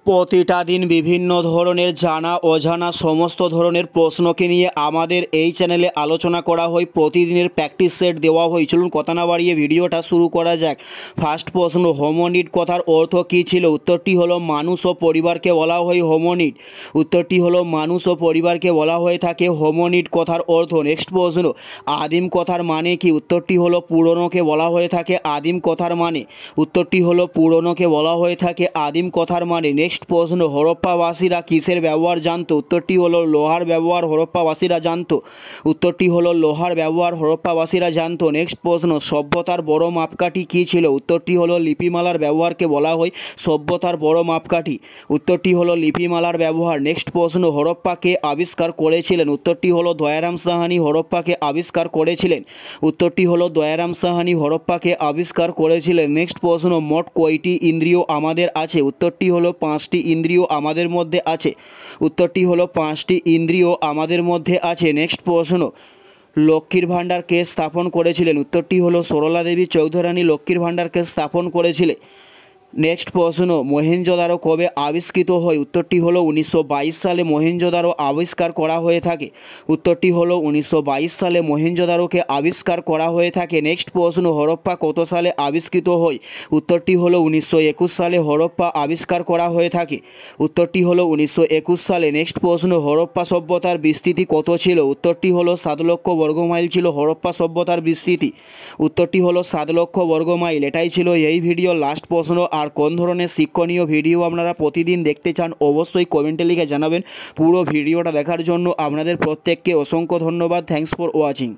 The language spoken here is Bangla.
প্রতিটা দিন বিভিন্ন ধরনের জানা অজানা সমস্ত ধরনের প্রশ্নকে নিয়ে আমাদের এই চ্যানেলে আলোচনা করা হয়। প্রতিদিনের প্র্যাকটিস সেট দেওয়া হয়। চলুন কথা না বাড়িয়ে ভিডিওটা শুরু করা যাক। ফার্স্ট প্রশ্ন, হোমোনিড কথার অর্থ কী ছিল? উত্তরটি হলো মানুষ ও পরিবারকে বলা হয় হোমোনিড। উত্তরটি হলো মানুষ ও পরিবারকে বলা হয়ে থাকে হোমোনিড কথার অর্থ। নেক্সট প্রশ্ন, আদিম কথার মানে কি? উত্তরটি হলো পুরনোকে বলা হয়ে থাকে আদিম কথার মানে। উত্তরটি হলো পুরনোকে বলা হয়ে থাকে আদিম কথার মানে। নেক্সট প্রশ্ন, হরপ্পাবাসীরা কিসের ব্যবহার জানতো? উত্তরটি হলো লোহার ব্যবহার হরপ্পাবাসীরা জানতো। উত্তরটি হলো লোহার ব্যবহার হরপ্পাবাসীরা জানতো। নেক্সট প্রশ্ন, সভ্যতার বড় মাপকাঠি কী ছিল? উত্তরটি হলো লিপিমালার ব্যবহারকে বলা হয় সভ্যতার বড় মাপকাঠি। উত্তরটি হলো লিপিমালার ব্যবহার। নেক্সট প্রশ্ন, হরপ্পাকে আবিষ্কার করেছিলেন? উত্তরটি হলো দয়ারাম সাহানি হরপ্পাকে আবিষ্কার করেছিলেন। উত্তরটি হলো দয়ারাম সাহানি হরপ্পাকে আবিষ্কার করেছিলেন। নেক্সট প্রশ্ন, মোট কয়টি ইন্দ্রিয় আমাদের আছে? উত্তরটি হলো 5টি ইন্দ্রিয় আমাদের মধ্যে আছে। উত্তরটি হলো 5টি ইন্দ্রিয় আমাদের মধ্যে আছে। নেক্সট প্রশ্ন, লক্ষ্মীর ভাণ্ডার কে স্থাপন করেছিলেন? উত্তরটি হলো সরলা দেবী চৌধুরানী লক্ষ্মীর ভাণ্ডারকে স্থাপন করেছিলেন। নেক্সট প্রশ্ন, মহেঞ্জোদারো কবে আবিষ্কৃত হয়? উত্তরটি হলো 1922 সালে মহেঞ্জোদারো আবিষ্কার করা হয়ে থাকে। উত্তরটি হলো 1922 সালে মহেঞ্জোদারোকে আবিষ্কার করা হয়ে থাকে। নেক্সট প্রশ্ন, হরপ্পা কত সালে আবিষ্কৃত হয়? উত্তরটি হলো 1921 সালে হরপ্পা আবিষ্কার করা হয়ে থাকে। উত্তরটি হলো 1921 সালে। নেক্সট প্রশ্ন, হরপ্পা সভ্যতার বিস্তৃতি কত ছিল? উত্তরটি হলো 7 লক্ষ বর্গমাইল ছিল হরপ্পা সভ্যতার বিস্তৃতি। উত্তরটি হলো 7 লক্ষ বর্গমাইল। এটাই ছিল এই ভিডিওর লাস্ট প্রশ্ন। আর কোন ধরনের শিক্ষণীয় ভিডিও আপনারা প্রতিদিন দেখতে চান অবশ্যই কমেন্টে লিখে জানাবেন। পুরো ভিডিওটা দেখার জন্য আপনাদের প্রত্যেককে অসংখ্য ধন্যবাদ। Thanks for watching.